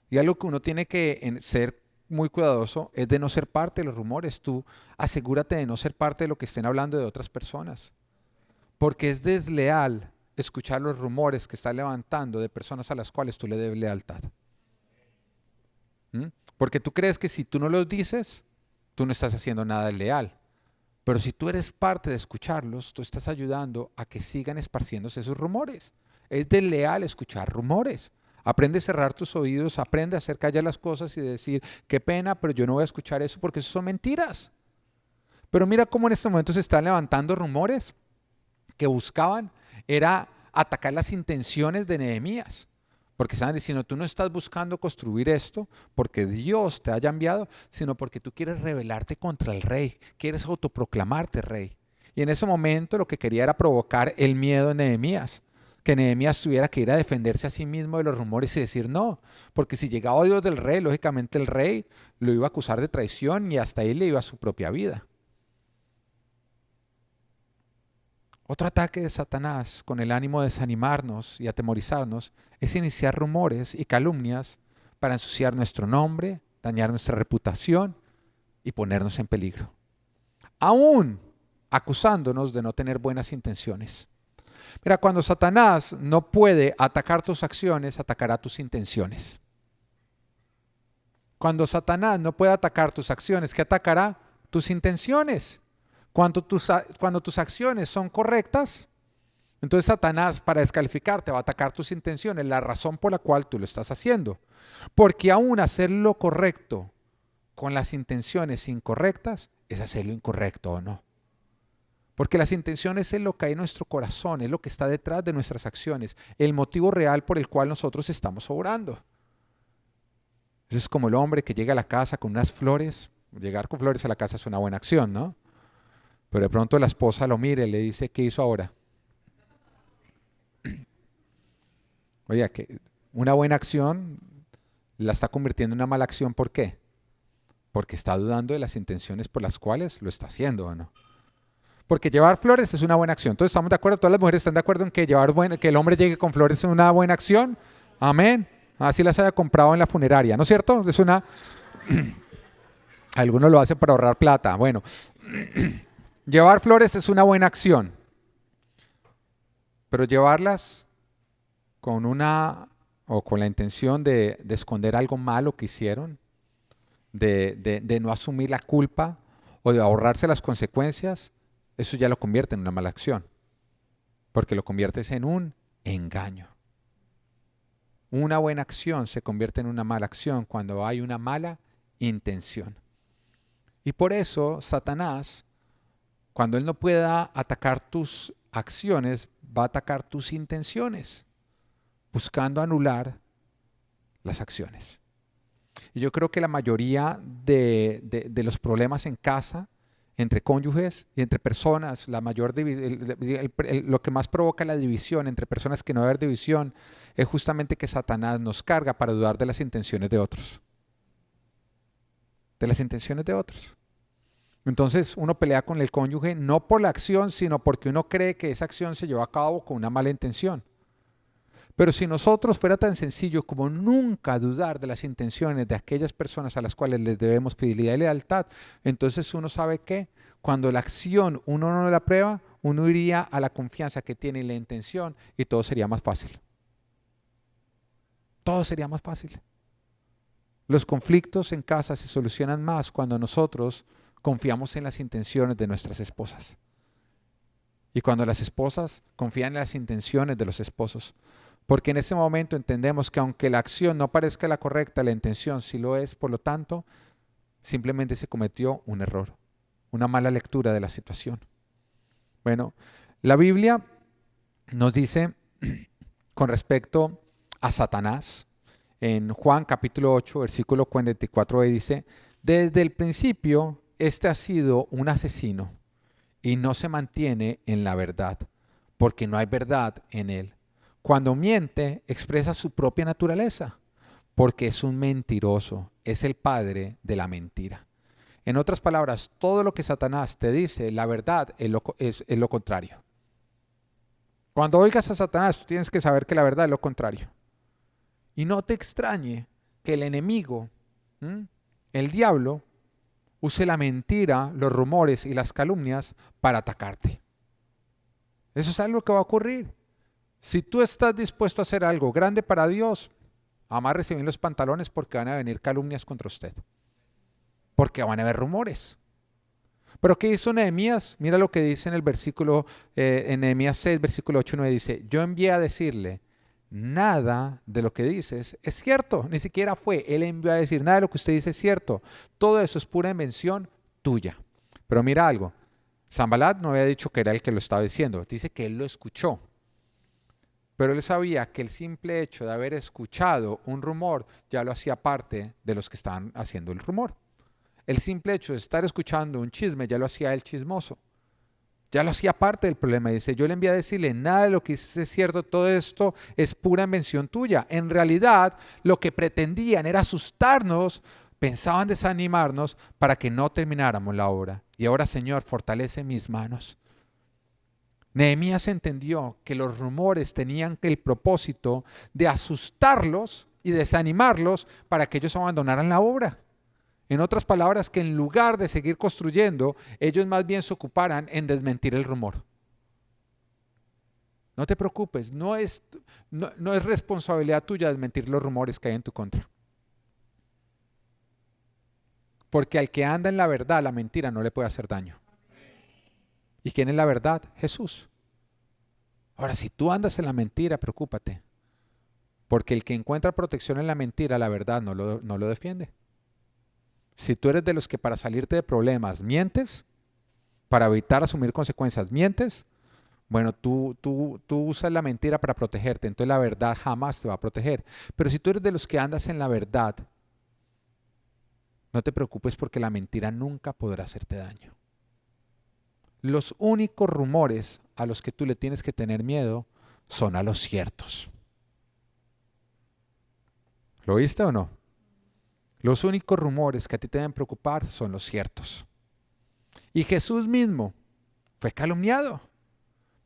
Y algo que uno tiene que ser muy cuidadoso es de no ser parte de los rumores. Tú asegúrate de no ser parte de lo que estén hablando de otras personas. Porque es desleal escuchar los rumores que están levantando de personas a las cuales tú le debes lealtad. ¿Mm? Porque tú crees que si tú no los dices, tú no estás haciendo nada desleal. Pero si tú eres parte de escucharlos, tú estás ayudando a que sigan esparciéndose esos rumores. Es desleal escuchar rumores. Aprende a cerrar tus oídos, aprende a hacer callar las cosas y decir, qué pena, pero yo no voy a escuchar eso porque eso son mentiras. Pero mira cómo en este momento se están levantando rumores que buscaban, era atacar las intenciones de Nehemías. Porque estaban diciendo, tú no estás buscando construir esto porque Dios te haya enviado, sino porque tú quieres rebelarte contra el rey, quieres autoproclamarte rey. Y en ese momento lo que quería era provocar el miedo en Nehemías, que Nehemías tuviera que ir a defenderse a sí mismo de los rumores y decir no, porque si llegaba Dios del rey, lógicamente el rey lo iba a acusar de traición y hasta ahí le iba su propia vida. Otro ataque de Satanás con el ánimo de desanimarnos y atemorizarnos es iniciar rumores y calumnias para ensuciar nuestro nombre, dañar nuestra reputación y ponernos en peligro. Aún acusándonos de no tener buenas intenciones. Mira, cuando Satanás no puede atacar tus acciones, atacará tus intenciones. Cuando Satanás no puede atacar tus acciones, ¿qué atacará? Tus intenciones. Cuando tus acciones son correctas, entonces Satanás para descalificarte va a atacar tus intenciones, la razón por la cual tú lo estás haciendo. Porque aún hacer lo correcto con las intenciones incorrectas es hacer lo incorrecto o no. Porque las intenciones es lo que hay en nuestro corazón, es lo que está detrás de nuestras acciones, el motivo real por el cual nosotros estamos obrando. Eso es como el hombre que llega a la casa con unas flores. Llegar con flores a la casa es una buena acción, ¿no? Pero de pronto la esposa lo mira y le dice, ¿qué hizo ahora? Oiga, que una buena acción la está convirtiendo en una mala acción, ¿por qué? Porque está dudando de las intenciones por las cuales lo está haciendo, ¿o no? Porque llevar flores es una buena acción. Entonces, ¿estamos de acuerdo? ¿Todas las mujeres están de acuerdo en que que el hombre llegue con flores es una buena acción? Amén. Así las haya comprado en la funeraria, ¿no es cierto? Es una... Algunos lo hacen para ahorrar plata. Bueno, llevar flores es una buena acción. Pero llevarlas con con la intención de esconder algo malo que hicieron, de no asumir la culpa o de ahorrarse las consecuencias, eso ya lo convierte en una mala acción, porque lo conviertes en un engaño. Una buena acción se convierte en una mala acción cuando hay una mala intención. Y por eso Satanás, cuando él no pueda atacar tus acciones, va a atacar tus intenciones, buscando anular las acciones. Y yo creo que la mayoría de los problemas en casa, entre cónyuges y entre personas, lo que más provoca la división entre personas que no debe haber división es justamente que Satanás nos carga para dudar de las intenciones de otros. De las intenciones de otros. Entonces uno pelea con el cónyuge no por la acción, sino porque uno cree que esa acción se llevó a cabo con una mala intención. Pero si nosotros fuera tan sencillo como nunca dudar de las intenciones de aquellas personas a las cuales les debemos fidelidad y lealtad, entonces uno sabe que cuando la acción uno no la prueba, uno iría a la confianza que tiene la intención y todo sería más fácil. Todo sería más fácil. Los conflictos en casa se solucionan más cuando nosotros confiamos en las intenciones de nuestras esposas. Y cuando las esposas confían en las intenciones de los esposos. Porque en ese momento entendemos que aunque la acción no parezca la correcta, la intención sí lo es, por lo tanto, simplemente se cometió un error, una mala lectura de la situación. Bueno, la Biblia nos dice con respecto a Satanás, en Juan capítulo 8, versículo 44, dice, desde el principio este ha sido un asesino y no se mantiene en la verdad, porque no hay verdad en él. Cuando miente, expresa su propia naturaleza, porque es un mentiroso, es el padre de la mentira. En otras palabras, todo lo que Satanás te dice, la verdad es lo contrario. Cuando oigas a Satanás, tú tienes que saber que la verdad es lo contrario. Y no te extrañe que el enemigo, el diablo, use la mentira, los rumores y las calumnias para atacarte. Eso es algo que va a ocurrir. Si tú estás dispuesto a hacer algo grande para Dios, amárrese bien los pantalones porque van a venir calumnias contra usted. Porque van a haber rumores. Pero ¿qué hizo Nehemías? Mira lo que dice en el versículo, en Nehemías 6, versículo 8 y 9 dice, yo envié a decirle, nada de lo que dices es cierto, ni siquiera fue, él envió a decir, nada de lo que usted dice es cierto, todo eso es pura invención tuya. Pero mira algo, Sanbalat no había dicho que era el que lo estaba diciendo, dice que él lo escuchó. Pero él sabía que el simple hecho de haber escuchado un rumor ya lo hacía parte de los que estaban haciendo el rumor. El simple hecho de estar escuchando un chisme ya lo hacía el chismoso. Ya lo hacía parte del problema. Dice, yo le envié a decirle, nada de lo que dices es cierto, todo esto es pura invención tuya. En realidad, lo que pretendían era asustarnos, pensaban desanimarnos para que no termináramos la obra. Y ahora, Señor, fortalece mis manos. Nehemías entendió que los rumores tenían el propósito de asustarlos y desanimarlos para que ellos abandonaran la obra. En otras palabras, que en lugar de seguir construyendo, ellos más bien se ocuparan en desmentir el rumor. No te preocupes, no es responsabilidad tuya desmentir los rumores que hay en tu contra. Porque al que anda en la verdad, la mentira no le puede hacer daño. ¿Y quién es la verdad? Jesús. Ahora, si tú andas en la mentira, preocúpate. Porque el que encuentra protección en la mentira, la verdad no lo defiende. Si tú eres de los que para salirte de problemas mientes, para evitar asumir consecuencias mientes, bueno, tú usas la mentira para protegerte, entonces la verdad jamás te va a proteger. Pero si tú eres de los que andas en la verdad, no te preocupes porque la mentira nunca podrá hacerte daño. Los únicos rumores a los que tú le tienes que tener miedo son a los ciertos. ¿Lo oíste o no? Los únicos rumores que a ti te deben preocupar son los ciertos. Y Jesús mismo fue calumniado.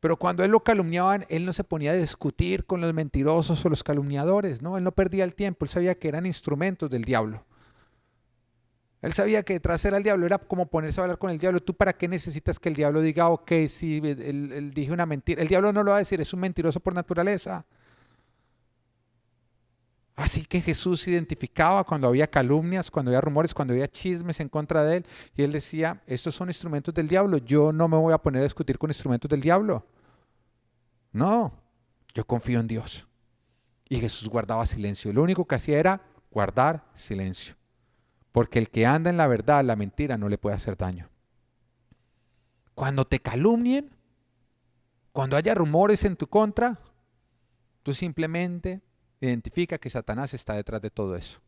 Pero cuando él lo calumniaban, él no se ponía a discutir con los mentirosos o los calumniadores. No, él no perdía el tiempo. Él sabía que eran instrumentos del diablo. Él sabía que detrás era el diablo, era como ponerse a hablar con el diablo. ¿Tú para qué necesitas que el diablo diga, ok, sí, él dije una mentira? El diablo no lo va a decir, es un mentiroso por naturaleza. Así que Jesús identificaba cuando había calumnias, cuando había rumores, cuando había chismes en contra de él. Y él decía, estos son instrumentos del diablo, yo no me voy a poner a discutir con instrumentos del diablo. No, yo confío en Dios. Y Jesús guardaba silencio. Lo único que hacía era guardar silencio. Porque el que anda en la verdad, la mentira no le puede hacer daño. Cuando te calumnien, cuando haya rumores en tu contra, tú simplemente identifica que Satanás está detrás de todo eso.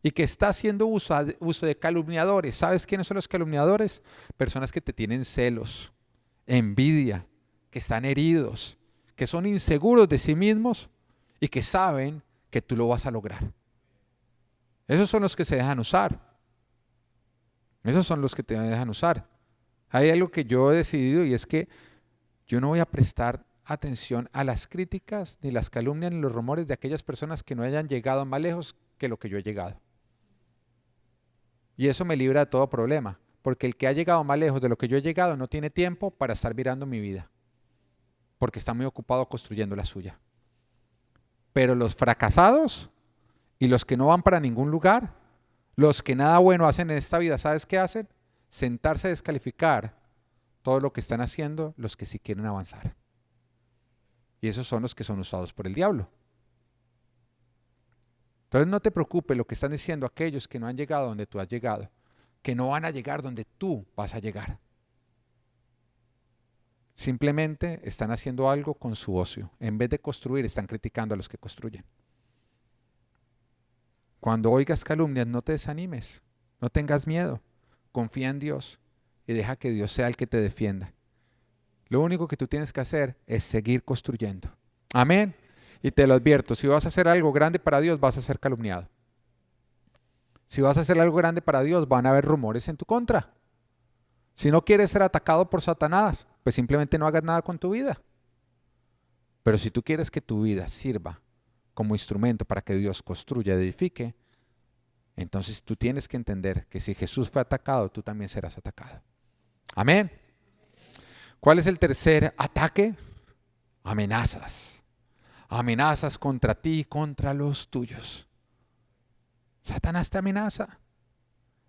Y que está haciendo uso de calumniadores. ¿Sabes quiénes son los calumniadores? Personas que te tienen celos, envidia, que están heridos, que son inseguros de sí mismos y que saben que tú lo vas a lograr. Esos son los que se dejan usar. Esos son los que te dejan usar. Hay algo que yo he decidido y es que yo no voy a prestar atención a las críticas, ni las calumnias, ni los rumores de aquellas personas que no hayan llegado más lejos que lo que yo he llegado. Y eso me libra de todo problema, porque el que ha llegado más lejos de lo que yo he llegado no tiene tiempo para estar mirando mi vida, porque está muy ocupado construyendo la suya. Pero los fracasados y los que no van para ningún lugar, los que nada bueno hacen en esta vida, ¿sabes qué hacen? Sentarse a descalificar todo lo que están haciendo los que sí quieren avanzar. Y esos son los que son usados por el diablo. Entonces no te preocupes lo que están diciendo aquellos que no han llegado donde tú has llegado, que no van a llegar donde tú vas a llegar. Simplemente están haciendo algo con su ocio. En vez de construir, están criticando a los que construyen. Cuando oigas calumnias, no te desanimes, no tengas miedo, confía en Dios y deja que Dios sea el que te defienda. Lo único que tú tienes que hacer es seguir construyendo. Amén. Y te lo advierto, si vas a hacer algo grande para Dios, vas a ser calumniado. Si vas a hacer algo grande para Dios, van a haber rumores en tu contra. Si no quieres ser atacado por Satanás, pues simplemente no hagas nada con tu vida. Pero si tú quieres que tu vida sirva como instrumento para que Dios construya, edifique, entonces tú tienes que entender que si Jesús fue atacado, tú también serás atacado. Amén. ¿Cuál es el tercer ataque? Amenazas. Amenazas contra ti y contra los tuyos. Satanás te amenaza.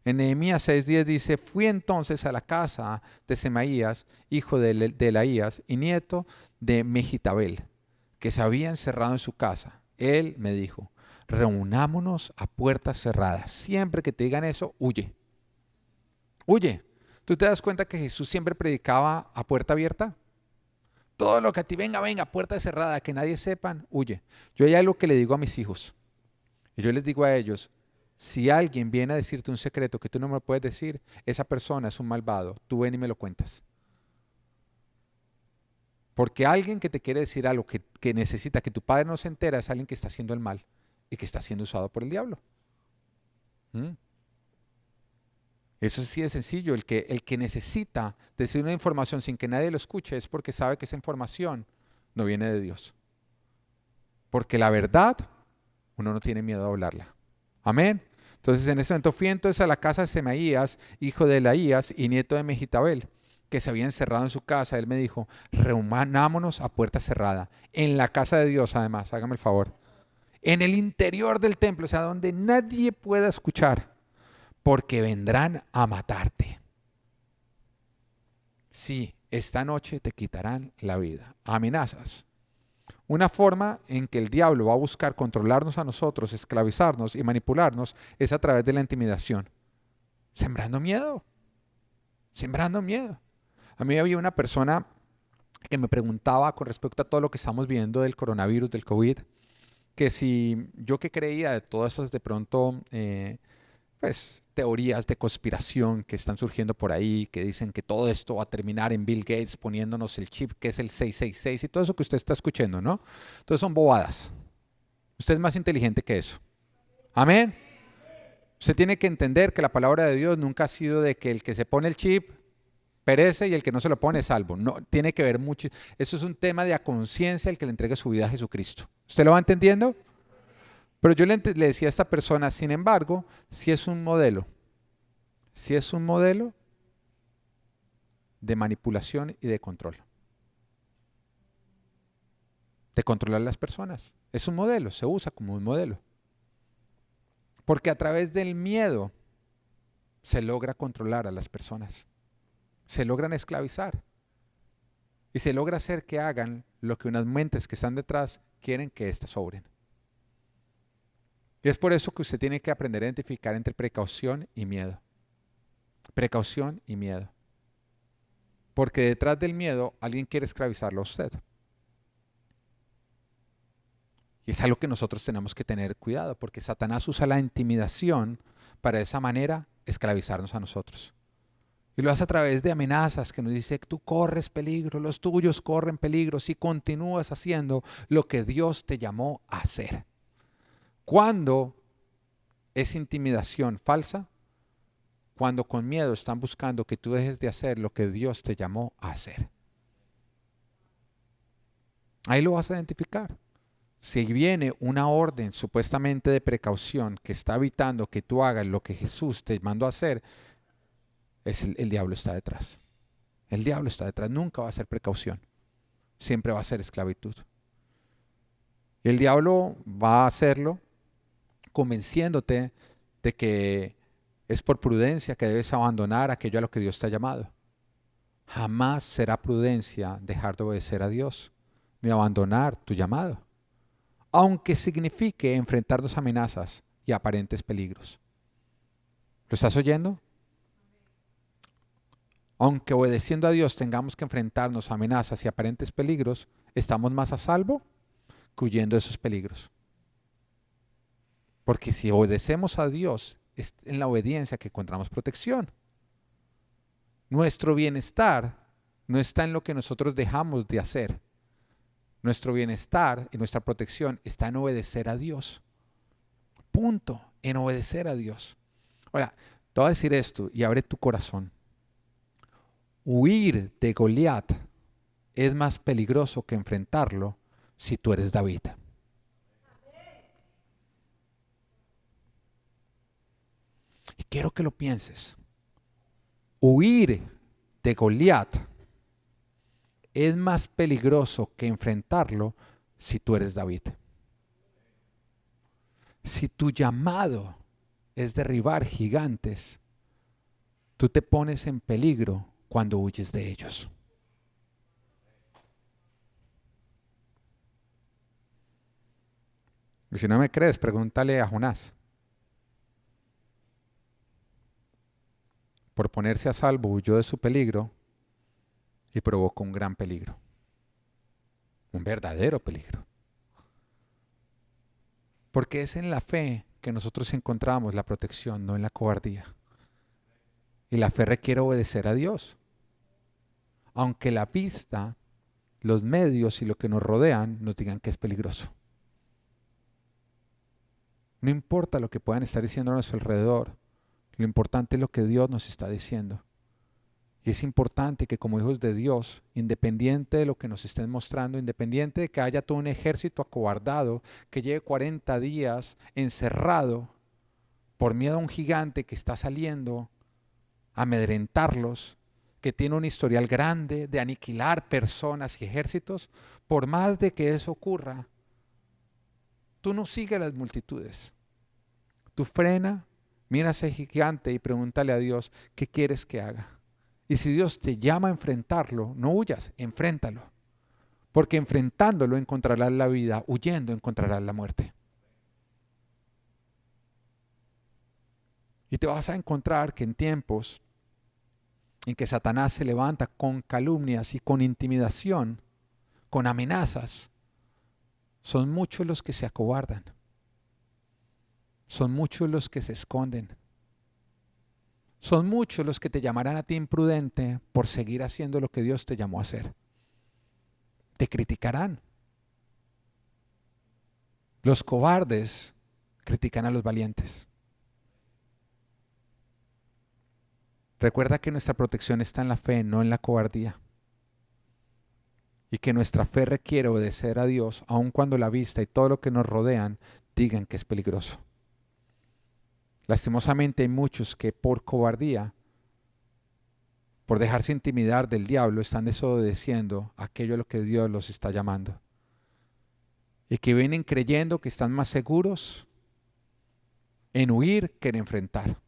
En Nehemías 6:10 dice, fui entonces a la casa de Semaías, hijo de Elaías y nieto de Megitabel, que se había encerrado en su casa. Él me dijo, reunámonos a puertas cerradas. Siempre que te digan eso, huye. Huye. ¿Tú te das cuenta que Jesús siempre predicaba a puerta abierta? Todo lo que a ti venga, venga, puerta cerrada, que nadie sepan, huye. Yo hay algo que le digo a mis hijos. Y yo les digo a ellos, si alguien viene a decirte un secreto que tú no me lo puedes decir, esa persona es un malvado. Tú ven y me lo cuentas. Porque alguien que te quiere decir algo que necesita que tu padre no se entera es alguien que está haciendo el mal y que está siendo usado por el diablo. ¿Mm? Eso sí es sencillo. El que necesita decir una información sin que nadie lo escuche es porque sabe que esa información no viene de Dios. Porque la verdad, uno no tiene miedo a hablarla. Amén. Entonces en ese momento fui entonces a la casa de Semaías, hijo de Elaías y nieto de Megitabel, que se había encerrado en su casa. Él me dijo, reunámonos a puerta cerrada, en la casa de Dios además, hágame el favor. En el interior del templo, o sea, donde nadie pueda escuchar, porque vendrán a matarte. Sí, esta noche te quitarán la vida. Amenazas. Una forma en que el diablo va a buscar controlarnos a nosotros, esclavizarnos y manipularnos es a través de la intimidación. Sembrando miedo. Sembrando miedo. A mí había una persona que me preguntaba con respecto a todo lo que estamos viendo del coronavirus, del COVID, que si yo que creía de todas esas de pronto, pues teorías de conspiración que están surgiendo por ahí, que dicen que todo esto va a terminar en Bill Gates poniéndonos el chip que es el 666 y todo eso que usted está escuchando, ¿no? Entonces son bobadas. Usted es más inteligente que eso. Amén. Usted tiene que entender que la palabra de Dios nunca ha sido de que el que se pone el chip perece y el que no se lo pone es salvo. No, tiene que ver mucho. Eso es un tema de a conciencia el que le entregue su vida a Jesucristo. ¿Usted lo va entendiendo? Pero yo le decía a esta persona, sin embargo, si es un modelo de manipulación y de control, de controlar a las personas. Es un modelo, se usa como un modelo. Porque a través del miedo se logra controlar a las personas, se logran esclavizar y se logra hacer que hagan lo que unas mentes que están detrás quieren que éstas obren. Y es por eso que usted tiene que aprender a identificar entre precaución y miedo. Precaución y miedo. Porque detrás del miedo alguien quiere esclavizarlo a usted. Y es algo que nosotros tenemos que tener cuidado, porque Satanás usa la intimidación para de esa manera esclavizarnos a nosotros. Y lo hace a través de amenazas que nos dice, tú corres peligro, los tuyos corren peligro si continúas haciendo lo que Dios te llamó a hacer. ¿Cuándo es intimidación falsa? Cuando con miedo están buscando que tú dejes de hacer lo que Dios te llamó a hacer. Ahí lo vas a identificar. Si viene una orden supuestamente de precaución que está evitando que tú hagas lo que Jesús te mandó a hacer, el diablo está detrás. El diablo está detrás. Nunca va a ser precaución. Siempre va a ser esclavitud. Y el diablo va a hacerlo convenciéndote de que es por prudencia que debes abandonar aquello a lo que Dios te ha llamado. Jamás será prudencia dejar de obedecer a Dios, ni abandonar tu llamado, aunque signifique enfrentar dos amenazas y aparentes peligros. ¿Lo estás oyendo? Aunque obedeciendo a Dios tengamos que enfrentarnos a amenazas y aparentes peligros, estamos más a salvo que huyendo de esos peligros. Porque si obedecemos a Dios, es en la obediencia que encontramos protección. Nuestro bienestar no está en lo que nosotros dejamos de hacer. Nuestro bienestar y nuestra protección está en obedecer a Dios. Punto, en obedecer a Dios. Ahora, te voy a decir esto y abre tu corazón. Huir de Goliat es más peligroso que enfrentarlo si tú eres David. Y quiero que lo pienses. Huir de Goliat es más peligroso que enfrentarlo si tú eres David. Si tu llamado es derribar gigantes, tú te pones en peligro cuando huyes de ellos. Y si no me crees, pregúntale a Jonás. Por ponerse a salvo huyó de su peligro y provocó un gran peligro. un verdadero peligro. Porque es en la fe que nosotros encontramos la protección, no en la cobardía. Y la fe requiere obedecer a Dios. Aunque la vista, los medios y lo que nos rodean nos digan que es peligroso. No importa lo que puedan estar diciendo a nuestro alrededor, lo importante es lo que Dios nos está diciendo. Y es importante que como hijos de Dios, independiente de lo que nos estén mostrando, independiente de que haya todo un ejército acobardado, que lleve 40 días encerrado por miedo a un gigante que está saliendo a amedrentarlos, que tiene un historial grande de aniquilar personas y ejércitos, por más de que eso ocurra, tú no sigues las multitudes. Tú frena, mira a ese gigante y pregúntale a Dios, ¿qué quieres que haga? Y si Dios te llama a enfrentarlo, no huyas, enfréntalo. Porque enfrentándolo encontrarás la vida, huyendo encontrarás la muerte. Y te vas a encontrar que en tiempos en que Satanás se levanta con calumnias y con intimidación, con amenazas, son muchos los que se acobardan. Son muchos los que se esconden. Son muchos los que te llamarán a ti imprudente por seguir haciendo lo que Dios te llamó a hacer. Te criticarán. Los cobardes critican a los valientes. Recuerda que nuestra protección está en la fe, no en la cobardía. Y que nuestra fe requiere obedecer a Dios, aun cuando la vista y todo lo que nos rodean digan que es peligroso. Lastimosamente hay muchos que por cobardía, por dejarse intimidar del diablo, están desobedeciendo aquello a lo que Dios los está llamando. Y que vienen creyendo que están más seguros en huir que en enfrentar.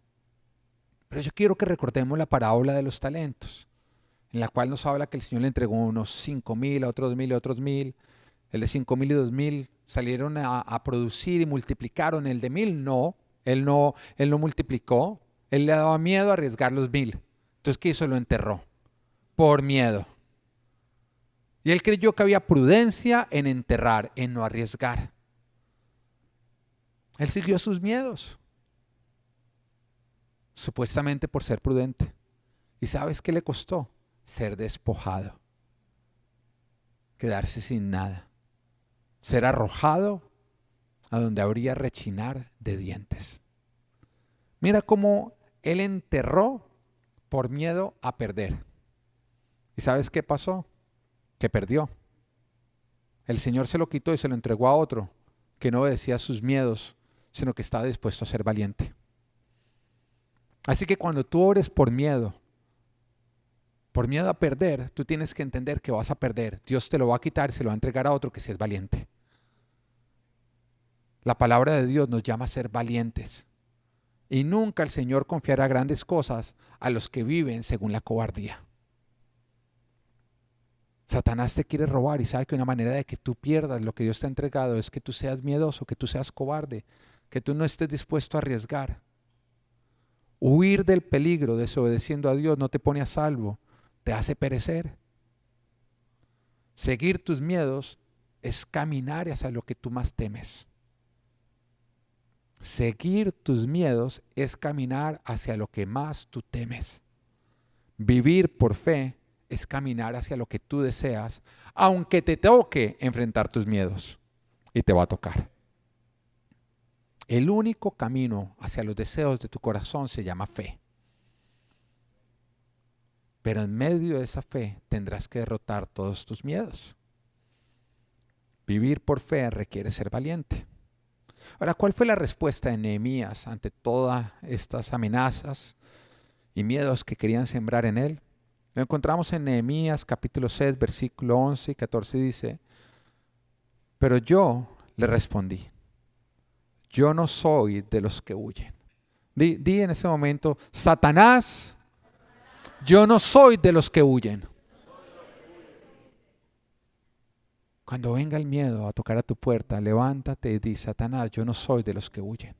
Pero yo quiero que recordemos la parábola de los talentos, en la cual nos habla que el Señor le entregó unos 5,000, a otros 1,000, a otros 1,000. El de 5,000 y 2,000 salieron a producir y multiplicaron. El de 1,000 no. Él no multiplicó, él le daba miedo a arriesgar los 1,000. Entonces, ¿qué hizo? Lo enterró, por miedo. Y él creyó que había prudencia en enterrar, en no arriesgar. Él siguió sus miedos, supuestamente por ser prudente. ¿Y sabes qué le costó? Ser despojado, quedarse sin nada, ser arrojado a donde habría rechinar de dientes. Mira cómo él enterró por miedo a perder. ¿Y sabes qué pasó? Que perdió. El Señor se lo quitó y se lo entregó a otro que no obedecía a sus miedos, sino que estaba dispuesto a ser valiente. Así que cuando tú ores por miedo a perder, tú tienes que entender que vas a perder. Dios te lo va a quitar y se lo va a entregar a otro que sí es valiente. La palabra de Dios nos llama a ser valientes. Y nunca el Señor confiará grandes cosas a los que viven según la cobardía. Satanás te quiere robar y sabe que una manera de que tú pierdas lo que Dios te ha entregado es que tú seas miedoso, que tú seas cobarde, que tú no estés dispuesto a arriesgar. Huir del peligro desobedeciendo a Dios no te pone a salvo, te hace perecer. Seguir tus miedos es caminar hacia lo que tú más temes. Seguir tus miedos es caminar hacia lo que más tú temes. Vivir por fe es caminar hacia lo que tú deseas, aunque te toque enfrentar tus miedos. Y te va a tocar. El único camino hacia los deseos de tu corazón se llama fe. Pero en medio de esa fe tendrás que derrotar todos tus miedos. Vivir por fe requiere ser valiente. Ahora, ¿cuál fue la respuesta de Nehemías ante todas estas amenazas y miedos que querían sembrar en él? Lo encontramos en Nehemías capítulo 6, versículo 11 y 14, dice: pero yo le respondí, yo no soy de los que huyen. Di en ese momento: Satanás, yo no soy de los que huyen. Cuando venga el miedo a tocar a tu puerta, levántate y di: Satanás, yo no soy de los que huyen.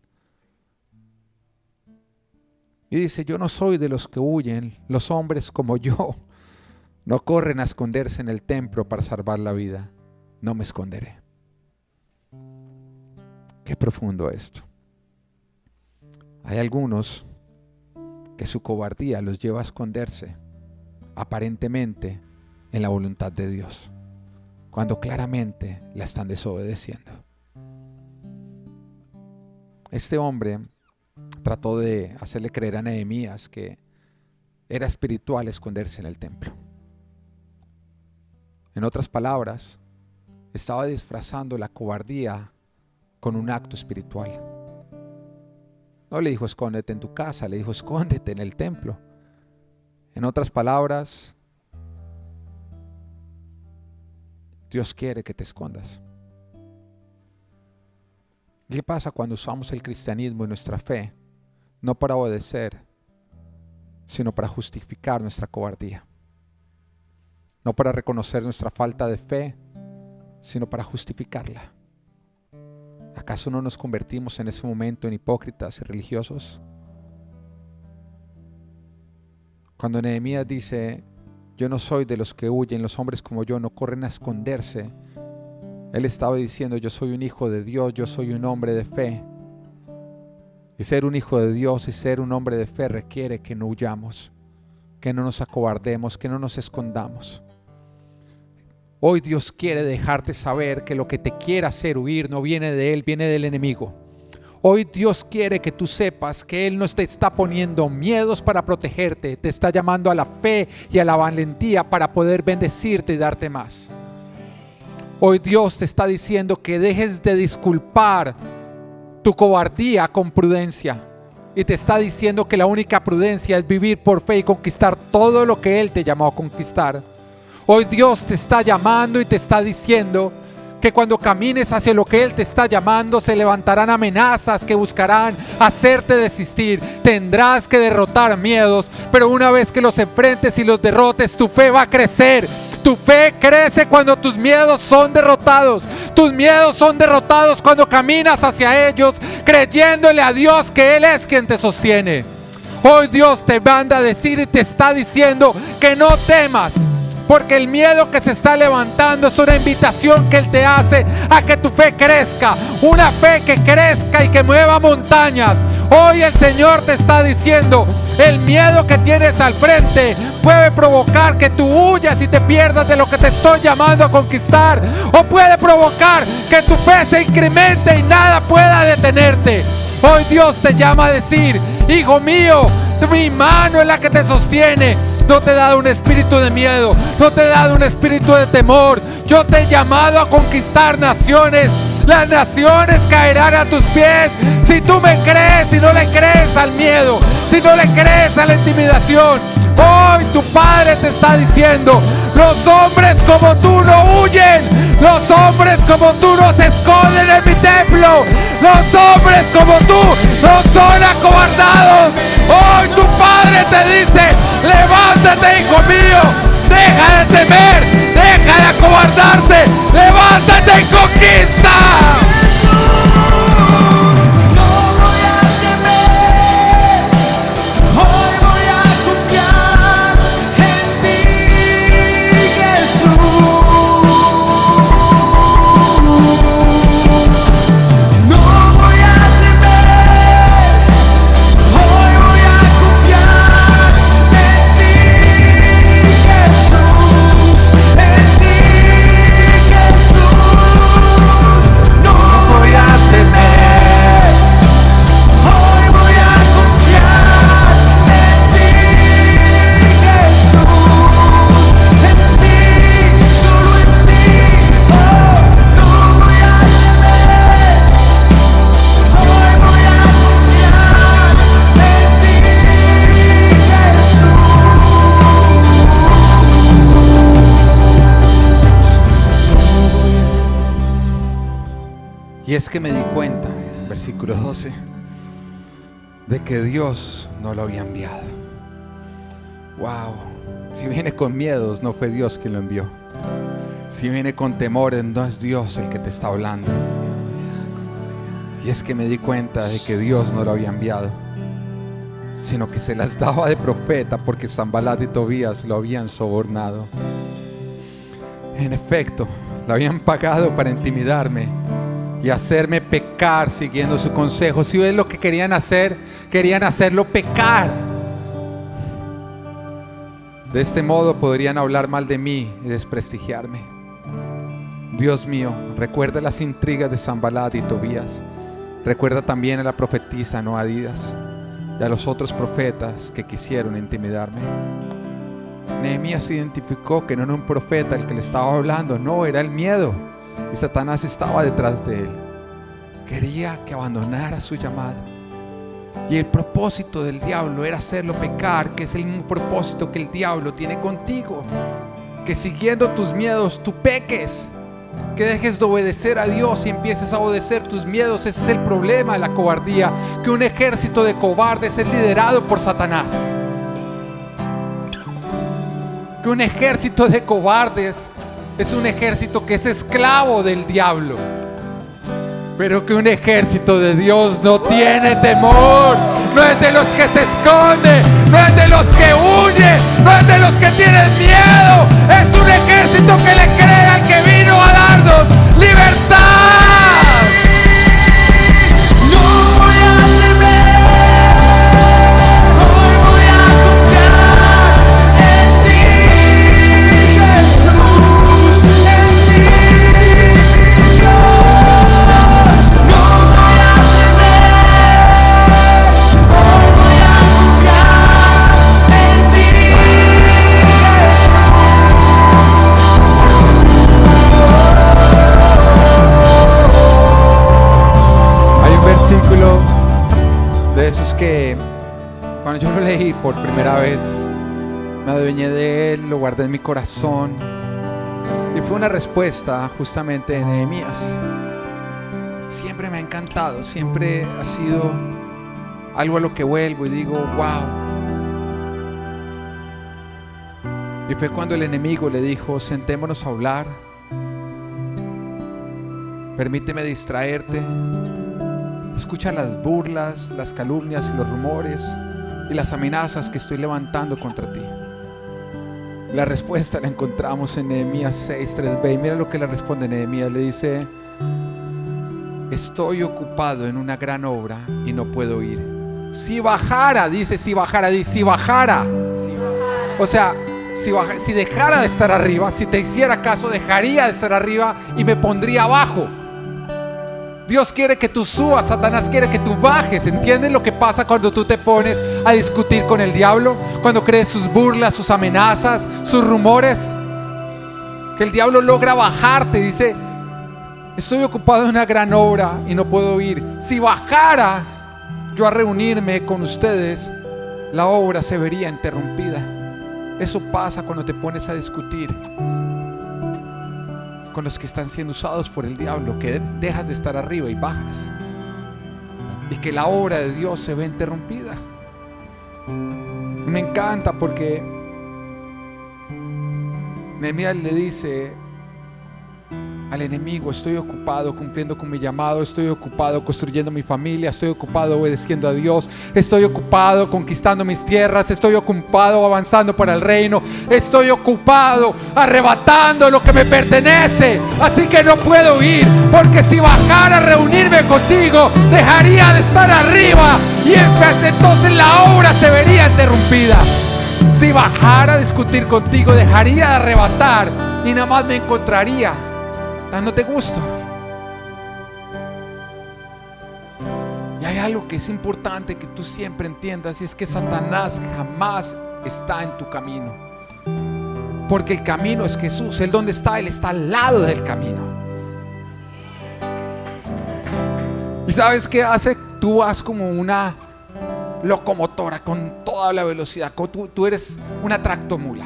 Y dice: yo no soy de los que huyen. Los hombres como yo no corren a esconderse en el templo para salvar la vida. no me esconderé. Qué profundo esto. Hay algunos que su cobardía los lleva a esconderse aparentemente en la voluntad de Dios, cuando claramente la están desobedeciendo. Este hombre trató de hacerle creer a Nehemías que era espiritual esconderse en el templo. En otras palabras, estaba disfrazando la cobardía con un acto espiritual. No le dijo escóndete en tu casa, le dijo escóndete en el templo. En otras palabras, Dios quiere que te escondas. ¿Qué pasa cuando usamos el cristianismo y nuestra fe no para obedecer, sino para justificar nuestra cobardía? No para reconocer nuestra falta de fe, sino para justificarla. ¿Acaso no nos convertimos en ese momento en hipócritas y religiosos? Cuando Nehemías dice, yo no soy de los que huyen, los hombres como yo no corren a esconderse, él estaba diciendo, yo soy un hijo de Dios, yo soy un hombre de fe. Y ser un hijo de Dios y ser un hombre de fe requiere que no huyamos, que no nos acobardemos, que no nos escondamos. Hoy Dios quiere dejarte saber que lo que te quiera hacer huir no viene de Él, viene del enemigo. Hoy Dios quiere que tú sepas que Él no te está poniendo miedos para protegerte, te está llamando a la fe y a la valentía para poder bendecirte y darte más. Hoy Dios te está diciendo que dejes de disculpar tu cobardía con prudencia. Y te está diciendo que la única prudencia es vivir por fe y conquistar todo lo que Él te llamó a conquistar. Hoy Dios te está llamando y te está diciendo que cuando camines hacia lo que Él te está llamando, se levantarán amenazas que buscarán hacerte desistir. Tendrás que derrotar miedos, pero una vez que los enfrentes y los derrotes, tu fe va a crecer. Tu fe crece cuando tus miedos son derrotados. Tus miedos son derrotados cuando caminas hacia ellos, creyéndole a Dios que Él es quien te sostiene. Hoy Dios te manda a decir y te está diciendo que no temas, porque el miedo que se está levantando es una invitación que Él te hace a que tu fe crezca. Una fe que crezca y que mueva montañas. Hoy el Señor te está diciendo, el miedo que tienes al frente puede provocar que tú huyas y te pierdas de lo que te estoy llamando a conquistar. O puede provocar que tu fe se incremente y nada pueda detenerte. Hoy Dios te llama a decir, hijo mío, mi mano es la que te sostiene. No te he dado un espíritu de miedo, no te he dado un espíritu de temor. Yo te he llamado a conquistar naciones. Las naciones caerán a tus pies si tú me crees, si no le crees al miedo, si no le crees a la intimidación. Hoy tu Padre te está diciendo, los hombres como tú no huyen, los hombres como tú no se esconden en mi templo, los hombres como tú no son acobardados. Hoy tu Padre te dice, levántate, hijo mío, deja de temer, deja de acobardarte, levántate y conquista. Y es que me di cuenta, versículo 12, de que Dios no lo había enviado. Wow, si viene con miedos, no fue Dios quien lo envió. Si viene con temores, no es Dios el que te está hablando. Y es que me di cuenta de que Dios no lo había enviado, sino que se las daba de profeta porque Sanbalat y Tobías lo habían sobornado. En efecto, lo habían pagado para intimidarme y hacerme pecar siguiendo su consejo. Si ves lo que querían hacer, querían hacerlo pecar. De este modo podrían hablar mal de mí y desprestigiarme. Dios mío, recuerda las intrigas de Sanbalat y Tobías. Recuerda también a la profetisa Noadías y a los otros profetas que quisieron intimidarme. Nehemías identificó que no era un profeta el que le estaba hablando, no, era el miedo. Y Satanás estaba detrás de él. Quería que abandonara su llamado. Y el propósito del diablo era hacerlo pecar, que es el mismo propósito que el diablo tiene contigo. Que siguiendo tus miedos tú peques. Que dejes de obedecer a Dios y empieces a obedecer tus miedos. Ese es el problema de la cobardía. Que un ejército de cobardes es liderado por Satanás. Que un ejército de cobardes es un ejército que es esclavo del diablo. Pero que un ejército de Dios no tiene temor. No es de los que se esconden, no es de los que huyen, no es de los que tienen miedo. Es un ejército que le cree al que vino a darnos libertad. No voy a temer, hoy voy a confiar en ti, Jesús, en ti, Dios. No voy a temer, hoy voy a confiar en ti, Hay un versículo de esos que cuando yo lo leí por primera vez me adueñé de él, lo guardé en mi corazón y fue una respuesta justamente de Nehemías. Siempre me ha encantado, siempre ha sido algo a lo que vuelvo y digo, wow. Y fue cuando el enemigo le dijo, sentémonos a hablar, permíteme distraerte, escucha las burlas, las calumnias y los rumores y las amenazas que estoy levantando contra ti. La respuesta la encontramos en Nehemías 6:3b y mira lo que le responde Nehemías, le dice, estoy ocupado en una gran obra y no puedo ir. Si bajara, dice, si bajara. O sea, si dejara de estar arriba, si te hiciera caso, dejaría de estar arriba y me pondría abajo. Dios quiere que tú subas, Satanás quiere que tú bajes. ¿Entiendes lo que pasa cuando tú te pones a discutir con el diablo? Cuando crees sus burlas, sus amenazas, sus rumores. Que el diablo logra bajarte. Dice, estoy ocupado en una gran obra y no puedo ir. Si bajara yo a reunirme con ustedes, la obra se vería interrumpida. Eso pasa cuando te pones a discutir con los que están siendo usados por el diablo, que dejas de estar arriba y bajas, y que la obra de Dios se ve interrumpida. Me encanta porque Nehemías le dice al enemigo, estoy ocupado cumpliendo con mi llamado, estoy ocupado construyendo mi familia, estoy ocupado obedeciendo a Dios, estoy ocupado conquistando mis tierras, estoy ocupado avanzando para el reino, estoy ocupado arrebatando lo que me pertenece, así que no puedo ir, porque si bajara a reunirme contigo, dejaría de estar arriba y entonces la obra se vería interrumpida. Si bajara a discutir contigo, dejaría de arrebatar y nada más me encontraría dándote gusto. Y hay algo que es importante que tú siempre entiendas, y es que Satanás jamás está en tu camino, porque el camino es Jesús. Él donde está, Él está al lado del camino. ¿Y sabes qué hace? Tú vas como una locomotora con toda la velocidad. Tú eres una tractomula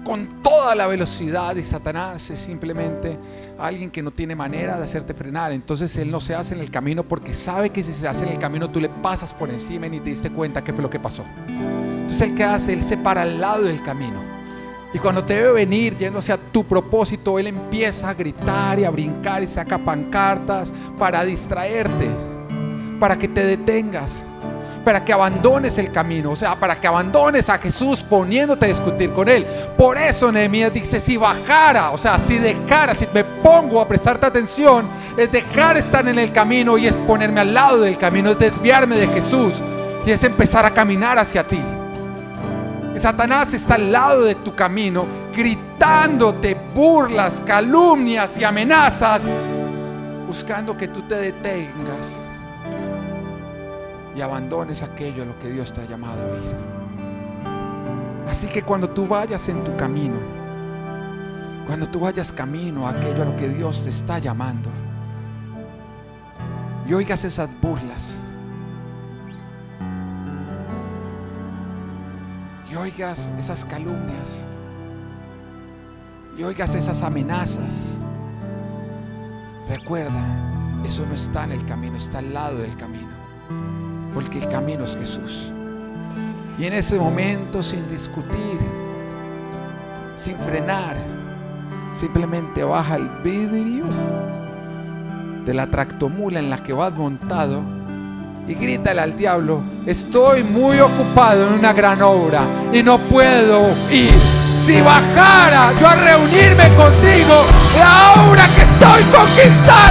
con toda la velocidad, y Satanás es simplemente alguien que no tiene manera de hacerte frenar. Entonces él no se hace en el camino porque sabe que si se hace en el camino tú le pasas por encima y ni te diste cuenta qué fue lo que pasó. Entonces él, ¿qué hace? Él se para al lado del camino, y cuando te ve venir yéndose a tu propósito, él empieza a gritar y a brincar y saca pancartas para distraerte, para que te detengas, para que abandones el camino, o sea, para que abandones a Jesús poniéndote a discutir con Él. Por eso Nehemías dice, si bajara, o sea, si me pongo a prestarte atención, es dejar estar en el camino y es ponerme al lado del camino, es desviarme de Jesús y es empezar a caminar hacia ti. Y Satanás está al lado de tu camino, gritándote burlas, calumnias y amenazas, buscando que tú te detengas y abandones aquello a lo que Dios te ha llamado a ir. Así que cuando tú vayas en tu camino, cuando tú vayas camino a aquello a lo que Dios te está llamando, y oigas esas burlas, y oigas esas calumnias, y oigas esas amenazas, recuerda, eso no está en el camino, está al lado del camino, porque el camino es Jesús. Y en ese momento, sin discutir, sin frenar, simplemente baja el vidrio de la tractomula en la que vas montado y grítale al diablo: estoy muy ocupado en una gran obra y no puedo ir. Si bajara yo a reunirme contigo, la obra que estoy conquistando